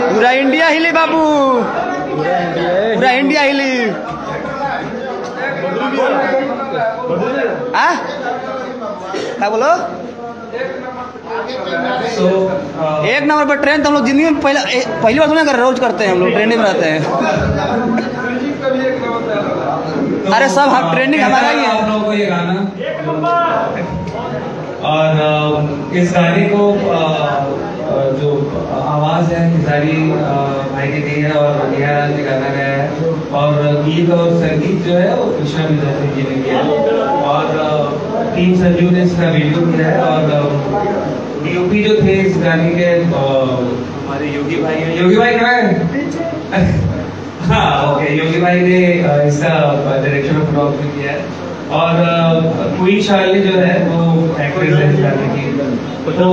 पूरा इंडिया हिली बाबू, पूरा इंडिया हिली। क्या बोलो? एक नंबर पर ट्रेन तो हम लोग जिंदगी में पहली बार सुना, रोज करते हैं हम लोग, ट्रेनिंग में रहते हैं। अरे सब हम ट्रेनिंग हमारा ही है। आप लोगों को ये गाना और इस गाने को जो आवाज है खेसारी भाई की दी है और निहार ने गाना गाया है, और गीत और संगीत जो है वो कृष्णा विद्यार्थी जी ने किया है, और टीम संजू ने इसका वीडियो किया है। और यूपी जो थे इस गाने के हमारे योगी भाई कहाँ है? हाँ ओके, योगी भाई ने इसका डायरेक्शन ऑफ फोटोग्राफी किया है। और क्वीन शार्ली जो है वो एक्ट्रेस है इस गाने की। तो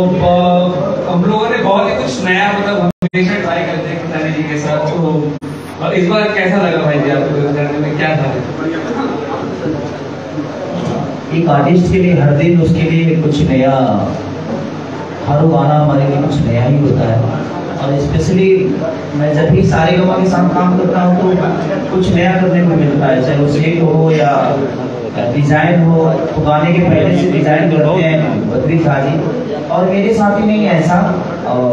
हम लोगों ने बहुत ही कुछ नया, मतलब हमेशा ट्राई करते हैं खेसारी जी के साथ। तो इस बार कैसा लगा भाई जी आपको? इस गाने में क्या था? एक आर्टिस्ट के लिए हर दिन उसके लिए कुछ नया, हर गाना हमारे लिए कुछ नया ही होता है। और स्पेशली मैं जब भी सारे गमा के साथ काम करता हूँ तो कुछ नया करने को मिलता है, चाहे वो सेट हो या डिजाइन हो। तो गाने के पहले से डिजाइन करते हैं बद्री झा जी, और मेरे साथ ही नहीं ऐसा। और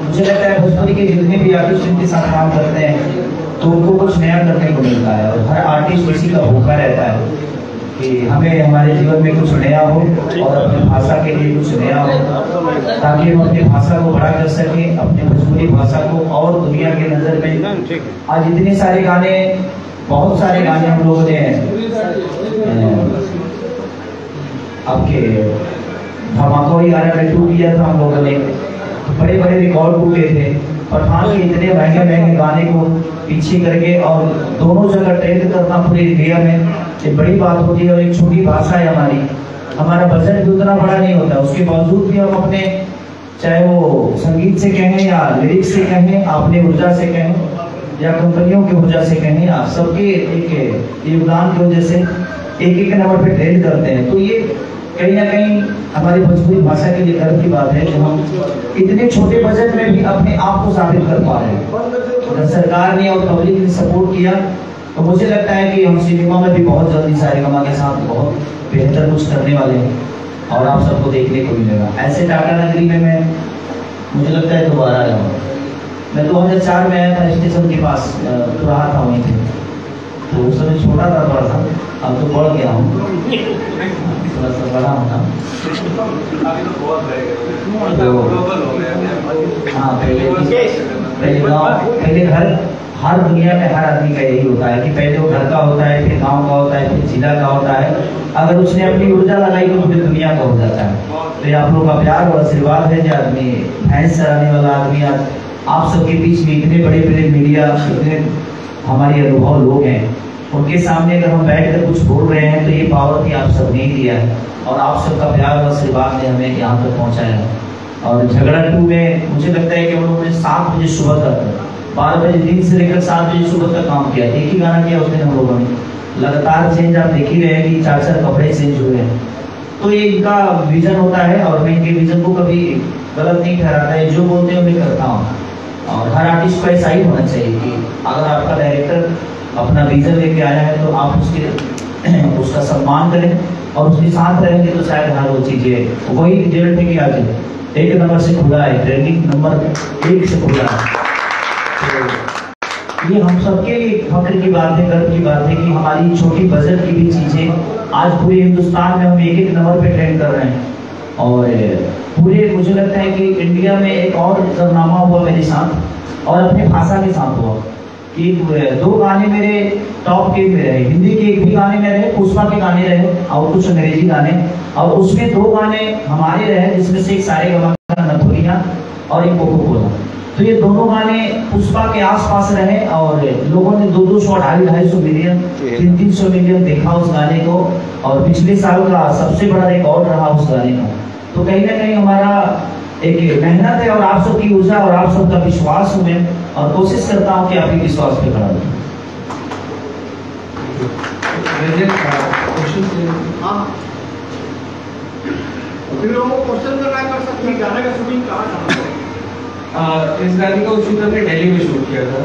मुझे लगता है भोजपुरी के जितने भी आर्टिस्ट इनके साथ काम करते हैं तो उनको कुछ नया करने को मिलता है। और हर आर्टिस्ट इसी का भूखा रहता है कि हमें हमारे जीवन में कुछ नया हो और अपनी भाषा के लिए कुछ नया हो, ताकि हम अपनी भाषा को बड़ा कर सकें, अपनी भोजपुरी भाषा को और दुनिया के नजर में। आज इतने सारे गाने, बहुत सारे गाने हम लोगों ने आपके धमाकोई गाने में टूट किया था हम लोगों ने, बड़े बड़े रिकॉर्ड टूटे थे। पठान के इतने महंगे महंगे गाने को पीछे करके और दोनों जगह ट्रेंड करना पूरे इंडिया में एक बड़ी बात होती है। और एक छोटी भाषा है हमारी, हमारा बजट भी उतना बड़ा नहीं होता, उसके बावजूद भी हम अपने, चाहे वो संगीत से कहें या लिरिक्स से कहें, अपने ऊर्जा से कहें या कंपनियों की ऊर्जा से कहें, आप सबके एक योगदान की वजह से एक नंबर पे ट्रेंड करते हैं। तो ये कहीं ना कहीं हमारी भोजपुरी भाषा के लिए गर्व की बात है कि हम इतने छोटे बजट में भी अपने आप को साबित कर पा रहे हैं। जब सरकार ने और पब्लिक ने सपोर्ट किया तो मुझे लगता है कि हम सिनेमा में भी बहुत जल्दी सारेगामा के साथ बहुत बेहतर कुछ करने वाले हैं और आप सबको देखने को मिलेगा। ऐसे टाटा नगरी में मैं, मुझे लगता है दोबारा आया हूँ। मैं 2004 में आया था, स्टेशन के पास तो रहा था वहीं पे, तो उस समय छोटा था थोड़ा सा, अब तो बढ़ गया हूँ, थोड़ा सा बड़ा हूँ ना। हाँ पहले घर, हर दुनिया में हर आदमी का यही होता है कि पहले वो घर का होता है, फिर गांव का होता है, फिर जिला का होता है। अगर उसने अपनी ऊर्जा लगाई तो पूरी दुनिया का हो जाता है। तो आप लोगों का प्यार और आशीर्वाद है जो आदमी भैंस चराने वाला आदमी आज आप सबके बीच में, इतने बड़े बड़े मीडिया, इतने हमारे अनुभव लोग हैं, उनके सामने अगर हम बैठ कर कुछ बोल रहे हैं तो ये पावर भी आप सब ने दिया है और आप सबका प्यार और आशीर्वाद ने हमें यहाँ तक पहुँचाया। और झगड़ा 2 में मुझे लगता है कि हम लोगों ने 7 बजे सुबह तक, 12 बजे दिन से लेकर 7 बजे सुबह तक काम किया। एक ही गाना किया उस दिन हम लोगों ने, लगातार चेंज आप देख ही रहे हैं कि 4-4 कपड़े चेंज हुए हैं। तो ये इनका विजन होता है और मैं इनके विजन को कभी गलत नहीं ठहराता है, जो बोलते हैं मैं करता हूँ। और हर आर्टिस्ट को ऐसा ही होना चाहिए कि अगर आपका डायरेक्टर अपना विजन लेके आया है तो आप उसका सम्मान करें और उसके साथ रहेंगे तो शायद हर वो चीजें वही रिजल्ट है कि आज 1 नंबर से खुला है, ट्रेंडिंग नंबर 1 से खुला है। तो ये हम सबके लिए फख्र की बात है, गर्व की बात है कि हमारी छोटी बजट की भी चीजें आज पूरे हिंदुस्तान में हम 1 नंबर पे ट्रेंड कर रहे हैं। और पूरे, मुझे लगता है कि इंडिया में एक और कारनामा हुआ मेरे साथ और अपने भाषा के साथ हुआ कि 2 गाने मेरे टॉप के में रहे, हिंदी के 1 भी गाने में रहे, पुष्पा के गाने रहे और कुछ अंग्रेजी गाने, और उसमें 2 गाने हमारे रहे जिसमें से एक सारेगामा का नथुनिया और एक कोको कोला। तो ये दोनों गाने पुष्पा के आसपास रहे और लोगों ने 200, 250 मिलियन, 300 मिलियन देखा उस गाने को और पिछले साल का सबसे बड़ा रिकॉर्ड रहा उस गाने का। तो कहीं ना कहीं हमारा एक मेहनत है और आप सबकी ऊर्जा और आप सबका विश्वास में, और कोशिश करता हूँ कि आपके विश्वास पे खड़ा रहूं। फिर लोगों को क्वेश्चन करना कर सकते हैं गाने का शूटिंग कहाँ इस गाने का शूट हमने दिल्ली में शूट किया था,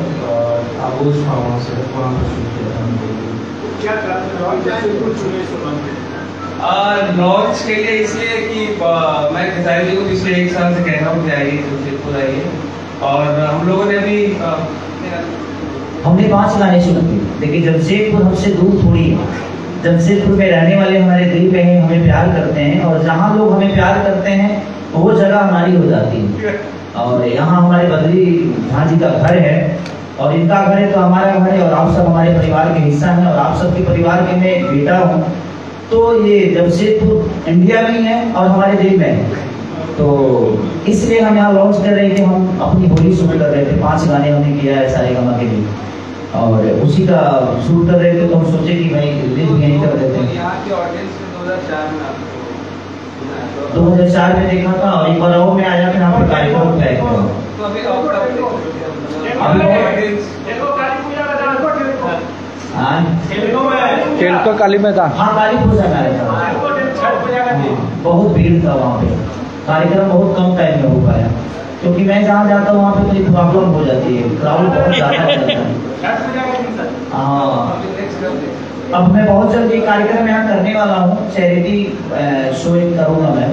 आगोश फार्म हाउस है, वहाँ पर शूट किया था हमने। क्या जमशेदपुर चुने इस बात लॉन्च के लिए इसलिए कि मैं खेसारी जी को पिछले 1 साल से कह रहा हूँ कि आइए जमशेदपुर आइए, और हम लोगों ने भी हमने 5 गाने शूट किए। देखिए जमशेदपुर हमसे दूर थोड़ी है, जमशेदपुर में रहने वाले हमारे दिल में हैं, हमें प्यार करते हैं, और जहाँ लोग हमें प्यार करते हैं वो जगह हमारी हो जाती है। और यहाँ हमारे बद्री झा जी का घर है, और इनका घर है तो हमारा घर है, और आप सब हमारे परिवार के हिस्सा हैं, और आप सबके परिवार के मैं बेटा हूँ। तो ये जमशेदपुर इंडिया में ही है और हमारे दिल में है, तो इसलिए हम यहाँ लॉन्च कर रहे थे। हम अपनी होली शूट कर रहे थे, 5 गाने हमने किया है सारेगामा के लिए, और उसी का शूट कर रहे थे, तो हम सोचे कि भाई रिलीज भी यहीं कर देते हैं। यहाँ के ऑडियंस में 2004 में 2004 में देखा था, और एक बार और में आया कि यहाँ पर कार्यक्रम तय किया। तो अभी ऑडियंस केल्को काली में था। हाँ काली पूजा में आया था, बहुत भीड़ था वहाँ पे, कार्यक्रम बहुत कम टाइम में हो पाया, क्योंकि मैं जहाँ जाता हूँ वहाँ पे मुझे प्रॉब्लम हो जाती है, क्राउड बहुत ज़्यादा हो जाता है। हाँ, अब मैं बहुत जल्द ये कार्यक्रम यहाँ करने वाला हूँ, चैरिटी शो एक करूँगा मैं,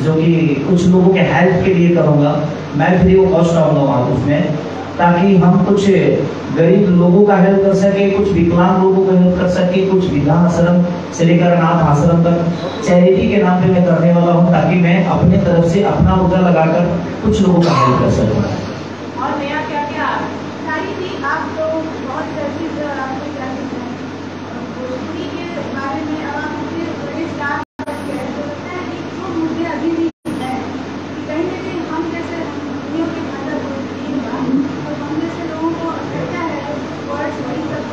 जो कि कुछ लोगों के हेल्प के लिए करूँगा। मैं फ्री ऑफ कॉस्ट आऊँगा वहाँ उसमें, ताकि हम कुछ गरीब लोगों का हेल्प कर सके, कुछ विकलांग लोगों का हेल्प कर सके, कुछ वृद्धा आश्रम से लेकर अनाथ आश्रम तक चैरिटी के नाम पे मैं करने वाला हूँ, ताकि मैं अपने तरफ से अपना मुद्दा लगाकर कुछ लोगों का हेल्प कर सकूँ। और नया क्या क्या सारी थी, आप तो बहुत चर्चित आपको क्या भोजपुरी के बारे में अब आप मुझे बड़े स्टार लगता है कि जो मुद्दे अभी भी है कि कहीं ना कहीं हम जैसे दुनिया के अंदर भोजपुरी हुआ, तो हम जैसे लोगों को लगता है वर्ड्स वही सब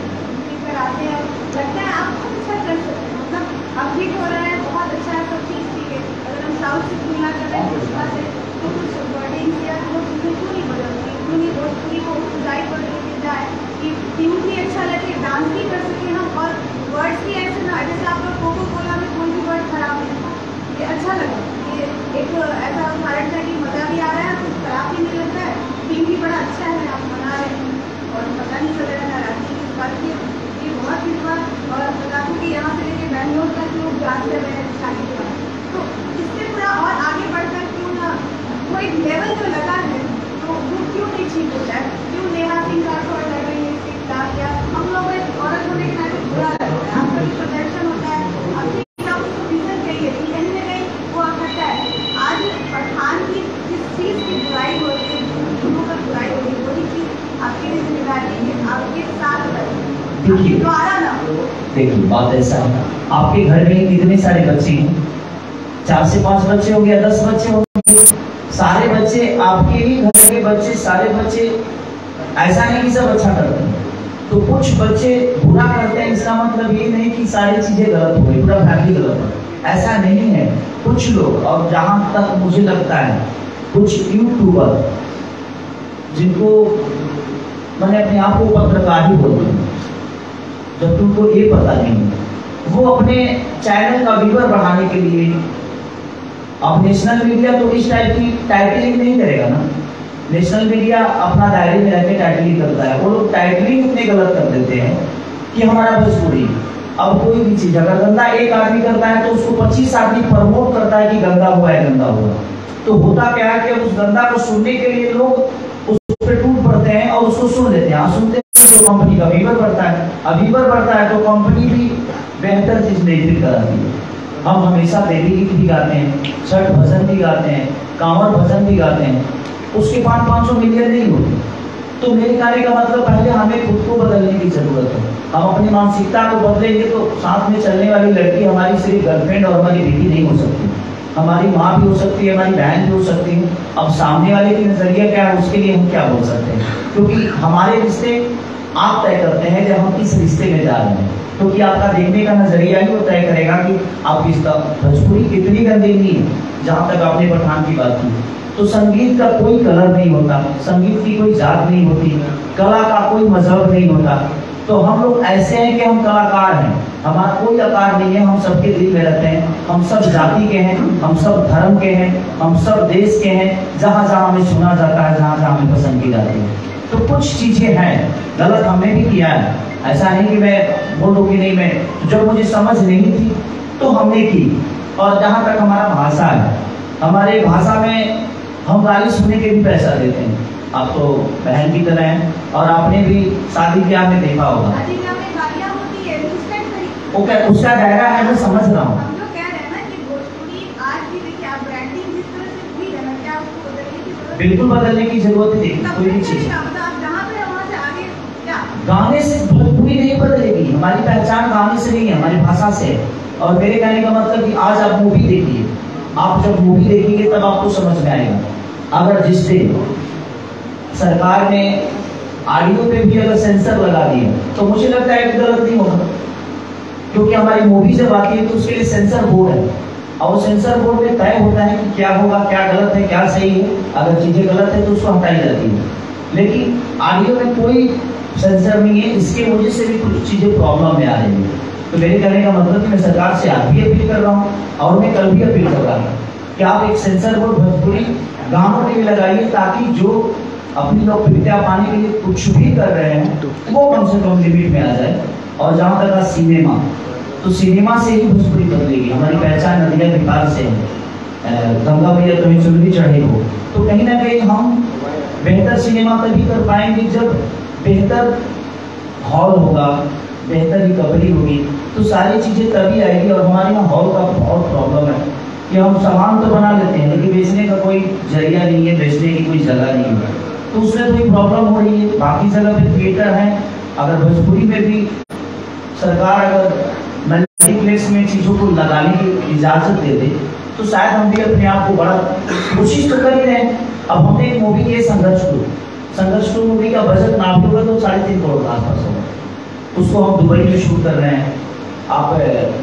कराते हैं, लगता है आप बहुत अच्छा कर सकते हैं, मतलब अब ठीक हो रहा है, बहुत अच्छा है सब चीज़, ठीक है। अगर हम साउथ से तुलना कर रहे हैं पुष्पा से, तो कुछ वर्डिंग या वो चीज़ें क्यों नहीं बदलती, क्यों नहीं भोजपुरी को ऊंचाई पर लेके जाए कि ट्यून भी अच्छा लगे, डांस भी कर सके हम, और वर्ड्स भी ऐसे ना, जैसे आप लोग कोको कोला में कोई भी वर्ड खराब नहीं था, ये अच्छा लगा, ये एक ऐसा उदाहरण था कि मज़ा भी आ रहा है, कुछ खराब भी नहीं लग रहा है, टीम भी बड़ा अच्छा है, आप बना रहे हैं, और पता नहीं चल रहा है रांची की बात की, ये बहुत ही हुआ। और बता दूँ कि यहाँ से लेके बैंगलोर तक लोग जांच कर रहे हैं शादी के बाद, तो इससे पूरा और आगे बढ़कर क्यों ना वो एक लेवल जो लगा है, तो वो क्यों नहीं ठीक हो जाए, क्यों नेहा सिंह राठौर लग रही है इसके खिलाफ, या हम लोग एक औरत होने के नाते बुरा लगता है, आपका भी प्रोटेक्शन होता है, अपनी आप उसको रीजन कहिए कि कहीं ना कहीं वो आपका है। आज पठान की जिस चीज़ की बुराई हो रही है, दोनों का बुराई हो रही है, वही चीज़ आपकी भी जिम्मेदारी है, आपके साथ देखिए द्वारा ना हो। देखिए बात ऐसा है, आपके घर में कितने सारे बच्चे हैं, 4 से 5 बच्चे हो गया, 10 बच्चे हो गए, सारे बच्चे आपके ही घर के बच्चे, सारे बच्चे ऐसा नहीं कि सब अच्छा करते हैं, तो कुछ बच्चे बुरा करते हैं, इसका मतलब ये नहीं कि सारी चीजें गलत हो गई, पूरा फैमिली गलत है, ऐसा नहीं है। कुछ लोग, और जहां तक मुझे लगता है कुछ यूट्यूबर जिनको मैंने अपने आप को पत्रकार ही बोलते हैं, जब तुमको ये पता नहीं, वो अपने चैनल का व्यूअर बढ़ाने के लिए, अब नेशनल मीडिया तो इस टाइप की टाइटलिंग नहीं करेगा ना, नेशनल मीडिया अपना दायरे में रहकर टाइटलिंग करता है, वो लोग टाइटलिंग इतने गलत कर देते हैं कि हमारा भोजपुरी, अब कोई भी चीज अगर गंदा एक आदमी करता है तो उसको 25 आदमी प्रमोट करता है कि गंदा हुआ है, गंदा हुआ, तो होता क्या है कि उस गंदा को सुनने के लिए लोग उस पर टूट पड़ते हैं और उसको सुन लेते हैं, सुनते तो कंपनी का व्यूअर बढ़ता है, अब व्यूअर बढ़ता है तो कंपनी भी बेहतर चीज नहीं कराती है। हम हमेशा देवी गीत भी गाते हैं, छठ भजन भी गाते हैं, कांवर भजन भी गाते हैं, उसके 500 मिलियन नहीं होते। तो मेरे कहने का मतलब पहले हमें खुद को बदलने की जरूरत है, हम अपनी मानसिकता को बदलेंगे तो साथ में चलने वाली लड़की हमारी सिर्फ गर्लफ्रेंड और हमारी बेटी नहीं हो सकती, हमारी माँ भी हो सकती है, हमारी बहन भी हो सकती है। अब सामने वाले की नजरिया क्या है उसके लिए हम क्या बोल सकते हैं, क्योंकि हमारे रिश्ते आप तय करते हैं कि हम किस रिश्ते में जा रहे हैं, क्योंकि आपका देखने का नजरिया ही वो तय करेगा कि आप किसका। भोजपुरी कितनी गंदी नहीं है, जहाँ तक आपने पठान की बात की, तो संगीत का कोई कलर नहीं होता, संगीत की कोई जात नहीं होती, कला का कोई मजहब नहीं होता, तो हम लोग ऐसे हैं कि हम कलाकार हैं, हमारा कोई आकार नहीं है, हम सबके दिल में रहते हैं, हम सब जाति के हैं, हम सब धर्म के हैं, हम सब देश के हैं, जहाँ जहाँ हमें सुना जाता है, जहाँ जहाँ हमें पसंद की जाती है। तो कुछ चीजें हैं गलत हमने भी किया है, ऐसा नहीं कि मैं बोल दूँ कि नहीं, मैं जब मुझे समझ नहीं थी तो हमने की। और जहाँ तक हमारा भाषा है, हमारे भाषा में हम गाली सुनने के भी पैसा देते हैं। आप तो बहन की तरह हैं और आपने भी शादी ब्याह में देखा होगा, उसका दायरा है, मैं समझ रहा हूँ। हम जो कह रहे हैं ना कि भोजपुरी आज भी देखिए आप ब्रांडिंग जिस तरह से हुई है ना, क्या आपको बदलने की जरूरत बिल्कुल बदलने की जरूरत है, कोई भी चीज आप जहाँ पे वहाँ से आगे क्या गाने से भोजपुरी नहीं बदलेगी। हमारी पहचान गाने से नहीं है, हमारी भाषा से है। और मेरे कहने का मतलब कि आज आप मूवी देखिए, आप जब मूवी देखेंगे तब आपको समझ में आएगा। अगर जिस दिन सरकार ने ऑडियो पे भी अगर सेंसर लगा दिया तो मुझे लगता है कि गलत नहीं होगा, क्योंकि हमारी मूवी जब आती है तो उसके लिए सेंसर बोर्ड है और सेंसर बोर्ड में तय होता है कि क्या होगा, क्या गलत है, क्या सही है। अगर चीजें गलत है तो उसको हटाई जाती है, लेकिन ऑडियो में कोई सेंसर नहीं है, इसके वजह से भी कुछ चीजें प्रॉब्लम में आ रही है। तो मेरे कहने का मतलब कि मैं सरकार से आज भी अपील कर रहा हूँ और मैं कल भी अपील कर रहा हूँ कि आप एक सेंसर बोर्ड भोजपुरी गानों के लिए लगाइए, ताकि जो अपनी लोकप्रियता पाने के लिए कुछ भी कर रहे हैं वो कम से कम लिमिट में आ जाए। और जहाँ तक सिनेमा, तो सिनेमा से ही भोजपुरी बदलेगी। हमारी पहचान नदिया विकास से है, गंगा मैया तुम्हें चुनरी चढ़े हो, तो कहीं ना कहीं हम बेहतर सिनेमा तभी कर पाएंगे जब बेहतर हॉल होगा, बेहतर रिकवरी होगी, तो सारी चीजें तभी आएगी। और हमारे यहाँ हॉल का बहुत प्रॉब्लम है कि हम सामान तो बना लेते हैं लेकिन बेचने का कोई जरिया नहीं है, बेचने की कोई जगह नहीं है, तो उसमें थोड़ी प्रॉब्लम हो रही है। बाकी जगह पे थिएटर है, अगर भोजपुरी में भी सरकार अगर मल्टीप्लेक्स में चीजों को लगाने की इजाजत दे दे तो शायद हम भी अपने आप को बड़ा कोशिश तो कर ही रहे हैं। अब हमने एक मूवी की संघर्ष टू मूवी का बजट नाप होगा तो 3.5 करोड़ का आसपास होगा। उसको हम दुबई में शूट कर रहे हैं, आप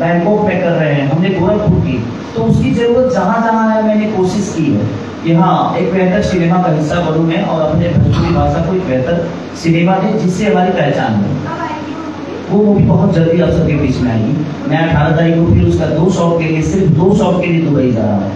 बैंकॉक में कर रहे हैं, हमने गोरखपुर की, तो उसकी जरूरत जहाँ जहाँ है मैंने कोशिश की है कि हाँ एक बेहतर सिनेमा का हिस्सा बनूं मैं और अपने भोजपुरी भाषा को एक बेहतर सिनेमा दे जिससे हमारी पहचान हो। वो मूवी बहुत जल्दी आप सबके बीच में आएगी। मैं 18 तारीख को फिर उसका 2 शॉट के लिए, सिर्फ 2 शॉट के लिए दुबई जा रहा हूँ।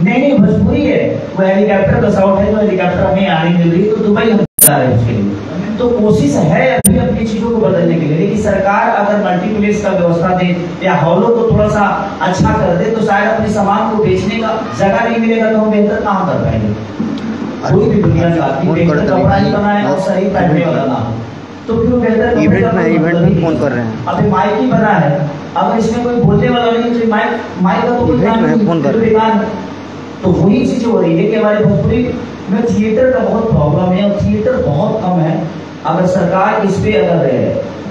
नहीं भोजपुरी है, वो हेलीकॉप्टर का शॉट है, तो हेलीकॉप्टर हमें आने मिल रही है तो दुबई हम जा रहे हैं उसके लिए। तो कोशिश है अभी अपनी चीजों को बदलने के लिए, लेकिन सरकार अगर मल्टीप्लेक्स का व्यवस्था दे या हॉलों को थोड़ा सा अच्छा कर दे तो शायद अपने सामान को बेचने का जगह नहीं मिलेगा, तो हम बेहतर कहाँ कर पाएंगे। कोई भी दुनिया का बेहतर कपड़ा ही बनाए और सही पहनने वाला ना हो तो फिर वो बेहतर इवेंट में फोन कर रहे हैं। अभी माइक ही बना है, अगर इसमें कोई बोलने वाला नहीं तो माइक का तो कोई काम नहीं, बेकार है। तो वही चीज हो रही है कि हमारे भोजपुरी में थिएटर का बहुत प्रॉब्लम है और थिएटर बहुत कम है। अगर सरकार इस पे अगर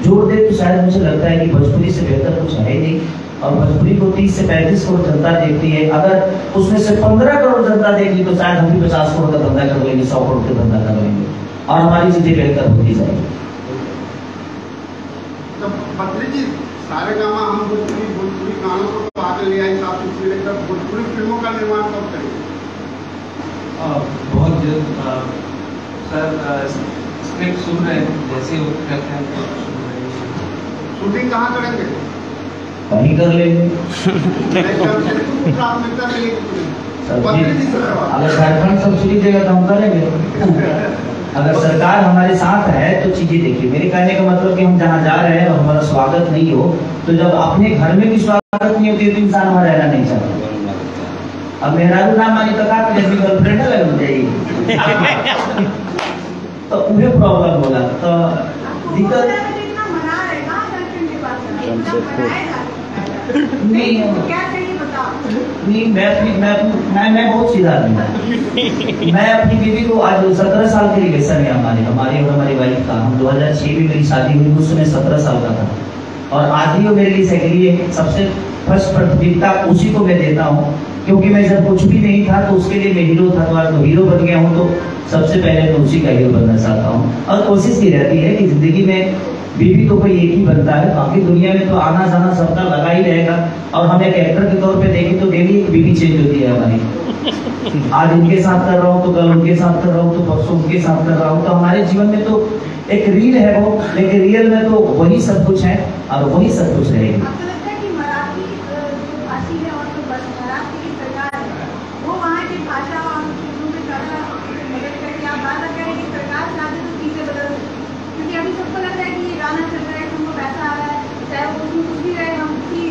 जोर दे तो शायद मुझे लगता है कि भोजपुरी से बेहतर कुछ है ही नहीं। और भोजपुरी को 30 से 35 करोड़ जनता देखती है, अगर उसमें से 15 करोड़ जनता देगी तो शायद हम भी 50 करोड़ का धंधा कर लेंगे, 100 करोड़ का धंधा कर लेंगे और हमारी चीजें बेहतर होती जाएगी। तो बद्री जी, सारे गामा हम भोजपुरी गानों को आगे ले आए, भोजपुरी फिल्मों का निर्माण कब करेंगे? बहुत जल्द सर, स्क्रिप्ट सुन रहे हैं, जैसे वो करते हैं तो सुन रहे हैं। शूटिंग कहाँ करेंगे? कहीं कर लेंगे। प्राथमिकता मिलेगी अगर झारखंड सब्सिडी देगा तो हम करेंगे। अगर सरकार हमारे साथ है तो चीजें देखिए, मेरे कहने का मतलब कि हम जहाँ जा रहे हैं और हमारा स्वागत नहीं हो, तो जब अपने घर में भी स्वागत नहीं होती तो इंसान वहाँ रहना नहीं चाहता। अब मेरा नाम मानी तो कहा जैसे गर्लफ्रेंड लग जाएगी तो उन्हें प्रॉब्लम होगा, तो दिक्कत नहीं। नहीं मैं बहुत सीधा आदमी। मैं अपनी बीवी को आज 17 साल के रिलेशन है हमारी और हमारी वाइफ का। हम 2006 में मेरी शादी हुई, उस समय 17 साल का था और आज भी वो मेरे लिए सहेली है। सबसे फर्स्ट प्राथमिकता उसी को मैं देता हूँ, क्योंकि मैं जब कुछ भी नहीं था तो उसके लिए मैं हीरो था, तो हीरो बन गया हूँ तो सबसे पहले मैं उसी का हीरो बनना चाहता हूँ। और कोशिश की रहती है कि जिंदगी में बीवी तो कोई एक ही बनता है, बाकी दुनिया में तो आना जाना सबका लगा ही रहेगा। और हम एक एक्टर के तौर पे देखें तो डेली एक बीवी चेंज होती है हमारी। आज इनके साथ कर रहा हूँ तो कल उनके साथ कर रहा हूँ तो परसों उनके साथ कर रहा हूँ। तो हमारे जीवन में तो एक रील है वो, लेकिन रियल में तो वही सब कुछ है। और वही संतुष्ट रहेगी। आपको लगता है कि मराठी जो भाषी है और जो महाराष्ट्र की सरकार है वो वहाँ की भाषा और फिल्मों में ज़्यादा मदद करके आप बात करें कि सरकार चाहते तो चीज़ें बदल सकती, क्योंकि अभी सबको लग रहा है कि ये गाना चल रहा है, हमको पैसा आ रहा है, चाहे वो उसमें कुछ भी रहे, हम उसी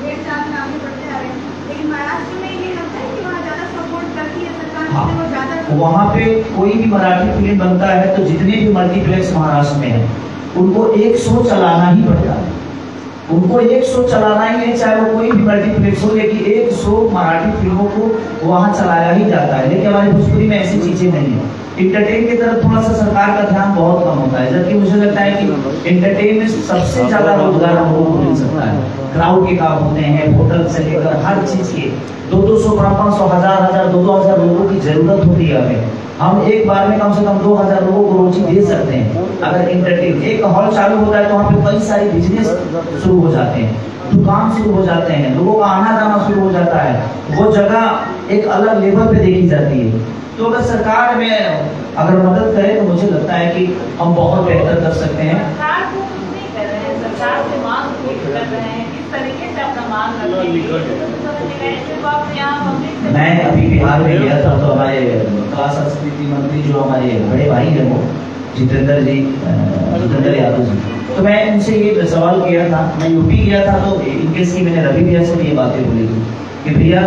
डेढ़ साल में आगे बढ़ते आ रहे हैं। लेकिन महाराष्ट्र में ये लगता है कि वहाँ ज़्यादा सपोर्ट करती है सरकार, हाँ, वो ज़्यादा वहाँ पे कोई भी मराठी फिल्म बनता है तो जितने भी मल्टीप्लेक्स महाराष्ट्र में है उनको एक शो चलाना ही पड़ता है, उनको एक शो चलाना ही है, चाहे वो कोई भी मल्टीप्लेक्स हो, लेकिन एक शो मराठी फिल्मों को वहाँ चलाया ही जाता है। लेकिन हमारे भोजपुरी में ऐसी चीजें नहीं है। इंटरटेन की तरफ थोड़ा सा सरकार का ध्यान बहुत कम होता है, जबकि मुझे लगता है कि इंटरटेन में सबसे ज्यादा रोजगार हम लोगों को मिल सकता है। क्राउड के काम होते हैं, होटल से लेकर हर चीज के 200, 500, 1000, 2,000 लोगों की जरूरत होती है हमें। हम एक बार में कम से कम 2000 लोगों को रोजी दे सकते हैं। अगर इंटरटेन एक हॉल चालू होता है तो वहाँ पे कई सारे बिजनेस शुरू हो जाते हैं, दुकान शुरू हो जाते हैं, लोगों का आना जाना शुरू हो जाता है, वो जगह एक अलग लेवल पे देखी जाती है। तो अगर सरकार में अगर मदद करे तो मुझे लगता है कि हम बहुत बेहतर कर सकते हैं। सरकार को कुछ नहीं कर रहे हैं, सरकार से मांग कर रहे हैं, किस तरीके से अपना मांग रख रहे हैं। मैं अभी बिहार में गया था तो हमारे कला संस्कृति मंत्री जो हमारे बड़े भाई हैं वो जितेंद्र यादव जी, तो मैं उनसे ये सवाल किया था। मैं यूपी गया था तो इनके की मैंने रवि भैया से भी ये बातें बोली कि भैया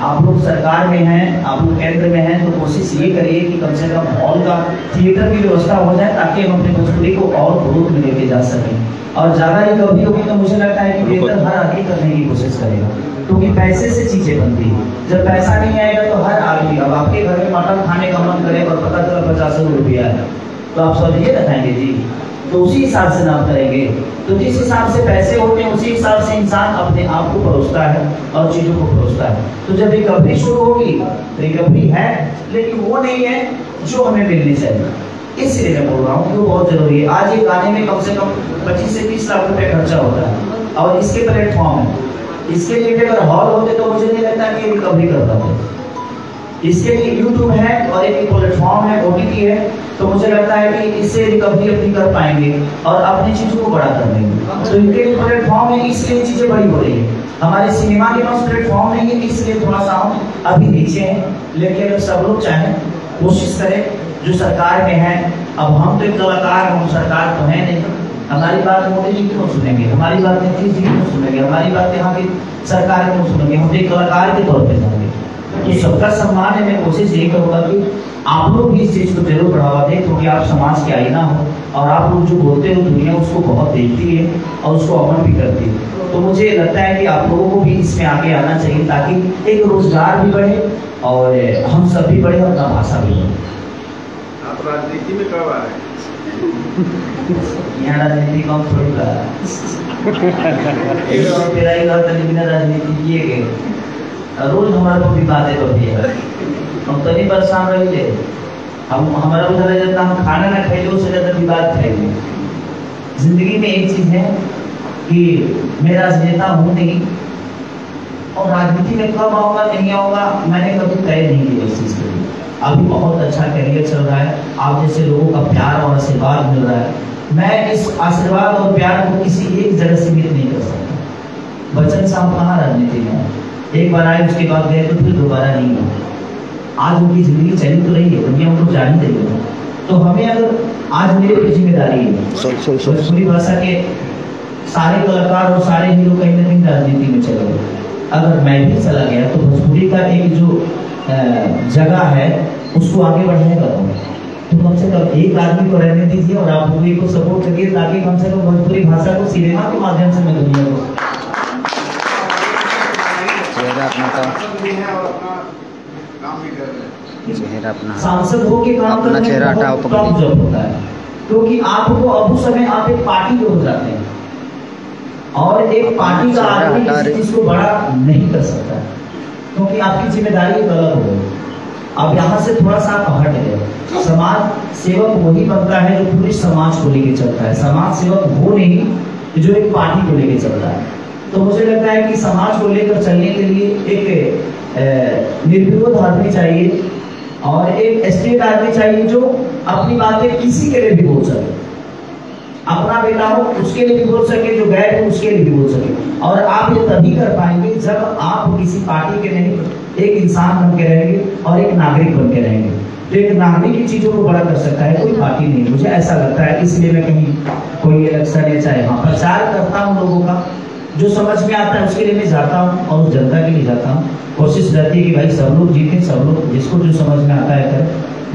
आप लोग सरकार में हैं, आप लोग केंद्र में हैं, तो कोशिश ये करिए कि कम से कम हॉल का थिएटर की व्यवस्था हो जाए ताकि हम अपने भोजपुरी को और ग्रोथ में लेके जा सकें। और ज़्यादा रिकवरी होगी तो मुझे लगता है कि बेहतर हर आदमी करने की कोशिश करेगा, क्योंकि पैसे से चीज़ें बनती है। जब पैसा नहीं आएगा तो हर आदमी, अब आपके घर में मटन खाने का मन करे और पता चला 50 रुपया है तो आप सब ये बताएंगे जी, तो उसी हिसाब से नाम करेंगे। तो जिस हिसाब से पैसे होते हैं उसी हिसाब से इंसान अपने आप को परोसता है और चीज़ों को परोसता है। तो जब रिकवरी शुरू होगी, रिकवरी है लेकिन वो नहीं है जो हमें मिलनी चाहिए, इसलिए मैं बोल रहा हूँ कि वो बहुत जरूरी है। आज ये गाने में कम से कम 25 से 30 लाख रुपए खर्चा होता है और इसके प्लेटफॉर्म है, इसके लिए अगर हॉल होते तो मुझे नहीं लगता कि रिकवरी कर पाते। इसके लिए यूट्यूब है और एक प्लेटफॉर्म है, OTT है, तो मुझे लगता है कि इससे रिकवरी अपनी कर पाएंगे और अपनी चीजों को बड़ा कर देंगे। तो इनके प्लेटफॉर्म है, इसलिए चीजें बड़ी हो रही है। हमारे सिनेमा के पास प्लेटफॉर्म नहीं है, इसलिए थोड़ा सा हम अभी नीचे हैं। लेकिन अगर सब लोग चाहें, कोशिश करें, जो सरकार में है, अब हम तो एक कलाकार, हम सरकार तो है नहीं, हमारी बात मोदी जी क्यों सुनेंगे, हमारी बात नीतीश जी क्यों सुनेंगे, हमारी बात यहाँ की सरकार क्यों सुनेंगे, हम एक कलाकार के तौर पर जाएंगे। तो सबका सम्मान है। मैं कोशिश यही करूँगा कि आप लोग भी इस चीज़ को जरूर बढ़ावा दें, क्योंकि आप समाज के आईना हो और आप लोग जो बोलते हो दुनिया उसको बहुत देखती है और उसको अमल भी करती है। तो मुझे लगता है कि आप लोगों को भी इसमें आगे आना चाहिए ताकि एक रोजगार भी बढ़े और हम सब भी बढ़े और अपना भाषा भी बढ़े। आप राजनीति में कब आ रहे हैं? यहाँ राजनीति कम थोड़ी कर तेरा ही घर तक बिना राजनीति किए गए रोज हमारे को विवाद तो भी है, हम तभी परेशान रही थे। हम हमारा उधर जाता, हम खाना ना खाए उससे ज़्यादा विवाद खाएंगे। जिंदगी में एक चीज़ है कि मैं राजनेता हूँ नहीं, और राजनीति में कब आऊँगा नहीं आऊँगा मैंने कभी तय नहीं किया इस चीज़ के लिए। अभी बहुत अच्छा करियर चल रहा है, आप जैसे लोगों का प्यार और आशीर्वाद मिल रहा है। मैं इस आशीर्वाद और प्यार को किसी एक जगह सीमित नहीं कर सकता। बच्चन साहब कहाँ राजनीति में एक बार आए, उसके बाद गए तो फिर दोबारा नहीं हुआ। आज उनकी जिंदगी चली तो रही है, दुनिया उनको जान रही है। तो हमें अगर आज मेरे पे जिम्मेदारी है, भोजपुरी भाषा के सारे कलाकार और सारे हीरो कहीं ना कहीं राजनीति में चले गए। अगर मैं भी चला गया तो भोजपुरी का एक जो जगह है उसको आगे बढ़ाएगा। तो कम से कम एक आदमी को रहने दीजिए और आप मूवी को सपोर्ट करिए, ताकि कम से कम भोजपुरी भाषा को सिनेमा के माध्यम से मैं दुनिया को चेहरा अपना सांसद हो के काम अपना करने चेहरा में हटाओ, बहुत कम जॉब होता है, क्योंकि आपको अब समय आप एक पार्टी के हो जाते हैं और एक पार्टी का आदमी किसी चीज को बड़ा नहीं कर सकता, क्योंकि आपकी जिम्मेदारी एक अलग हो। अब यहाँ से थोड़ा सा आप हट गए। समाज सेवक वही बनता है जो पूरे समाज को लेके चलता है। समाज सेवक वो नहीं जो एक पार्टी को लेके चलता है। तो मुझे लगता है कि समाज को लेकर चलने के लिए एक निर्विरोध आदमी चाहिए और एक स्टेट आदमी चाहिए जो अपनी बातें किसी के लिए भी बोल सके। अपना बेटा हो उसके लिए भी बोल सके, जो गैर हो उसके लिए भी बोल सके। और आप ये तभी कर पाएंगे जब आप किसी पार्टी के नहीं, एक इंसान बन के रहेंगे और एक नागरिक बन के रहेंगे। तो एक नागरिक ही चीजों को बड़ा कर सकता है, कोई पार्टी नहीं, मुझे ऐसा लगता है। इसलिए मैं कहीं कोई इलेक्शन या चाहे हाँ प्रचार करता हूँ, लोगों का जो समझ में आता है उसके लिए मैं जाता हूँ और उस जनता के लिए जाता हूँ। कोशिश रहती है कि भाई सब लोग जीते, सब लोग जिसको जो समझ में आता है करें।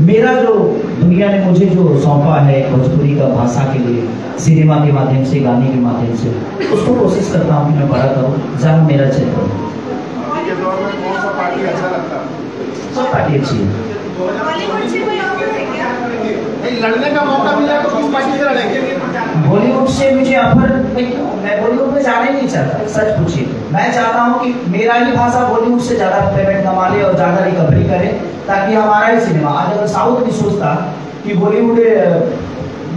मेरा जो दुनिया ने मुझे जो सौंपा है भोजपुरी का भाषा के लिए, सिनेमा के माध्यम से, गाने के माध्यम से, उसको कोशिश करता हूँ कि मैं बड़ा करूँ जहाँ मेरा क्षेत्र है। के दौर में कौन सा पार्टी अच्छा लगता है? सब पार्टी अच्छी है। बॉलीवुड से कोई ऑफर है क्या? नहीं, लड़ने का मौका मिला तो किस पार्टी से लड़ेंगे? बॉलीवुड से मुझे ऑफर, मैं बॉलीवुड में जाना ही नहीं चाहता, सच पूछिए। मैं चाहता हूँ कि मेरा ही भाषा बॉलीवुड से ज्यादा पेमेंट कमा ले और ज्यादा रिकवरी करे, ताकि हमारा ही सिनेमा। आज अगर साउथ भी सोचता कि बॉलीवुड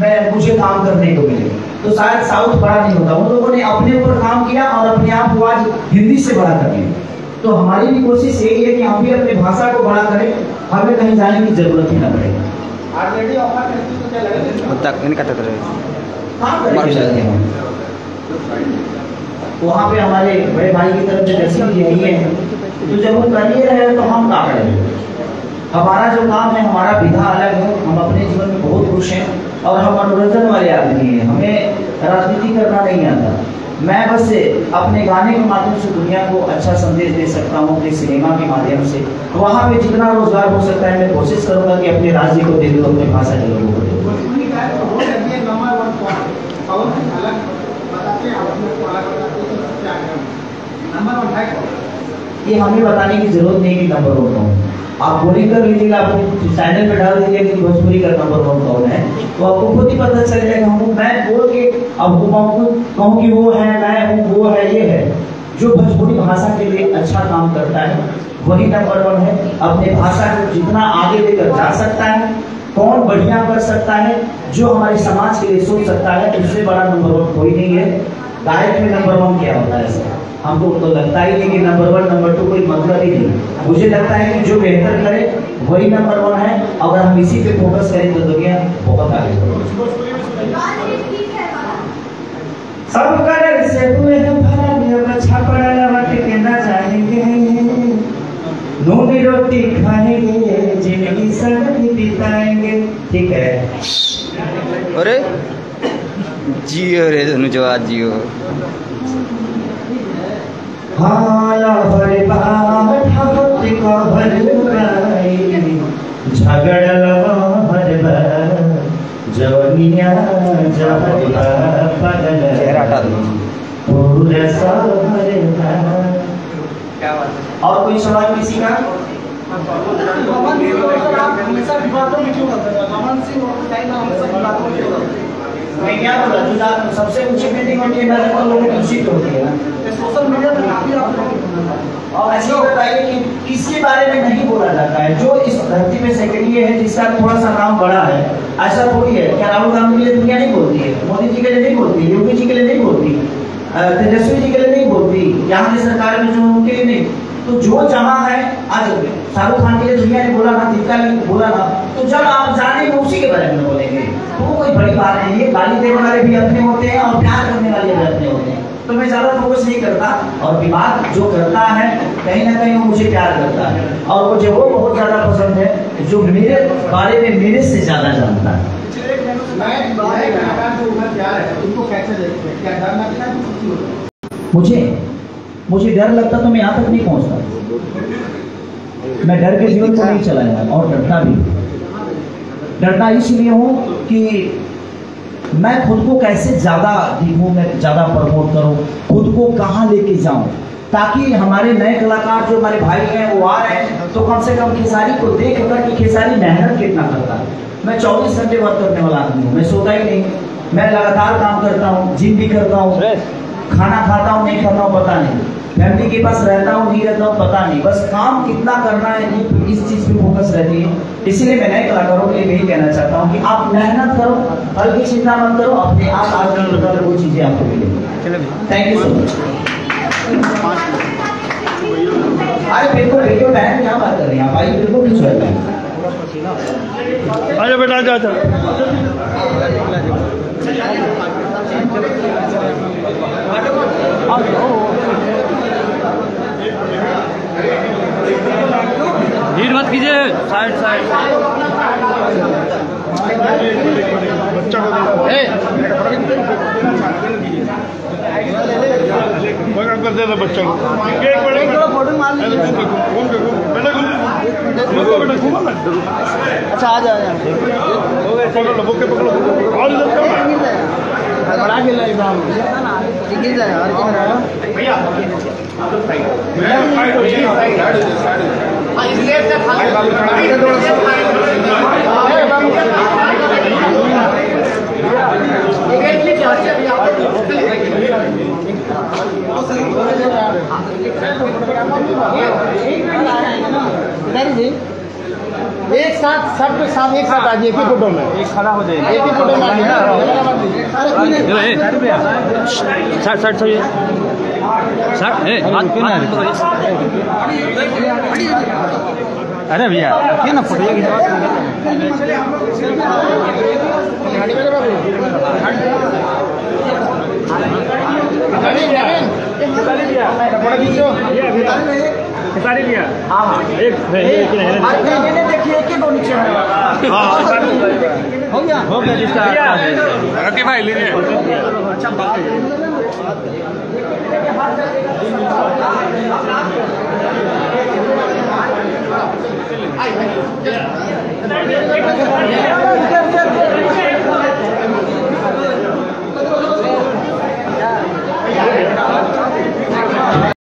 में मुझे काम करने को मिले तो शायद साउथ बड़ा नहीं होता। उन लोगों ने अपने ऊपर काम किया और अपने आप को आज हिंदी से बड़ा कर लिया। तो हमारी भी कोशिश यही है कि हम भी अपनी भाषा को बड़ा करें, हमें कहीं जाने की जरूरत ही न पड़े। ऑलरेडी ऑफर करती तो क्या लगेगा? तक इनका तक रहे वहाँ पे हमारे बड़े भाई की तरफ से रसीद यही है, तो जब वो कर लिए रहे तो हम क्या करें? हमारा जो काम है, हमारा विधा अलग है, हम अपने जीवन में बहुत खुश हैं और हम मनोरंजन वाले आदमी हैं, हमें राजनीति करना नहीं आता। मैं बस अपने गाने के माध्यम से दुनिया को अच्छा संदेश दे सकता हूँ, अपने सिनेमा के माध्यम से। वहाँ पे जितना रोजगार हो सकता है मैं कोशिश करूँगा कि अपने राज्य को दे दूँ, अपने भाषा के लोगों को दे दूँ। ये हमें बताने की जरूरत नहीं कि नंबर 1 कौन। आप बोलिंग कर लीजिएगा, आप चैनल पे डाल दीजिएगा कि भोजपुरी का नंबर 1 कौन है, तो आपको खुद ही पता चल जाएगा। मैं बोल के अब कहूँ कि वो है, मैं हूँ, वो है, ये है। जो भोजपुरी भाषा के लिए अच्छा काम करता है वही नंबर 1 है। अपने भाषा को जितना आगे लेकर जा सकता है, कौन बढ़िया कर सकता है, जो हमारे समाज के लिए सोच सकता है, उससे बड़ा नंबर 1 कोई नहीं है। गायक में नंबर 1 क्या होता है सर? हमको तो लगता ही नहीं कि नंबर 1 नंबर 2 कोई मतलब ही नहीं। मुझे लगता है कि जो बेहतर करे वही नंबर 1 है। अगर हम इसी पे फोकस करें तो दुनिया बहुत आगे बढ़ेगी। सब कलर से हुए हैं भरा मेरा छापड़ा लवट के ना जाएंगे, नूनी रोटी खाएंगे, जिंदगी सड़क बिताएंगे। ठीक है। अरे जियो रे अनुजवाद जियो। हाँ लहर बाट हवत कहर गाई, झगड़ लहर जवनिया जहर पगल पूरे सहर। और कोई सवाल किसी का? मैं क्या बोला, जो सबसे ऊंची मीटिंग होती है मैंने तो लोगों की खुशी होती है ना, सोशल मीडिया पे काफी आप। और ऐसे बताइए कि किसके बारे में नहीं बोला जाता है जो इस धरती में सेकेंडरी है, जिसका थोड़ा सा नाम बड़ा है। ऐसा थोड़ी है। क्या राहुल गांधी के लिए दुनिया नहीं बोलती है? मोदी जी के लिए नहीं बोलती, योगी जी के लिए नहीं बोलती, तेजस्वी जी के लिए नहीं बोलती, यहाँ की सरकार में जो उनके लिए नहीं। तो जो जहाँ है, आज शाहरुख खान के लिए दुनिया ने बोला ना, दीपिका ने बोला ना, तो जब आप जानेंगे उसी के बारे में बोलेंगे, तो कोई बड़ी बात नहीं है। गाली देने वाले भी अपने होते हैं और प्यार करने वाले भी अपने होते हैं। तो मैं ज्यादा फोकस नहीं करता, और विवाद जो करता है कहीं ना कहीं वो मुझे प्यार करता है, और मुझे वो बहुत ज्यादा पसंद है जो मेरे बारे में मेरे से ज्यादा जानता है। मुझे डर लगता तो मैं यहाँ तक नहीं पहुँचता। मैं डर के जीवन को नहीं चलाया और डरता भी। डरता इसलिए हूँ कि मैं खुद को कैसे ज्यादा दिखूं, मैं ज्यादा प्रमोट करूं, खुद को कहां लेके जाऊं, ताकि हमारे नए कलाकार जो हमारे भाई हैं वो आ रहे हैं तो कम से कम खेसारी को देख कर कि खेसारी मेहनत कितना करता है। मैं 24 घंटे वर्क करने वाला आदमी हूँ, मैं सोता ही नहीं, मैं लगातार काम करता हूँ, जिम भी करता हूँ, खाना खाता हूँ नहीं खाता हूँ पता नहीं, फैमिली के पास रहता हूँ नहीं रहता हूँ पता नहीं, बस काम कितना करना है इस चीज पे फोकस रहती है। इसीलिए मैं नए कलाकारों के लिए यही कहना चाहता हूँ कि आप मेहनत करो, फल की चिंता मत करो, अपने आप आज वो चीजें आपको मिलेंगी। Thank you so much. अरे बिल्कुल बिल्कुल बहन क्या बात कर रही हैं आप, आइए बिल्कुल कुछ है। बेटा भीड़ मत कीजिए, साइड साइड। कर देना बच्चा को अच्छा आ जाओ। बड़ा खेल रहा है गिर जाएगा और क्या एक साथ सब के साथ एक साथ आ जाइए एक ही फोटो में, एक खड़ा हो जाइए, एक ही फोटो में साइड साइड सही हाथ क्यों ना। अरे भैया क्यों ना फोटो हो गया जिसका भाई लीजिए। अच्छा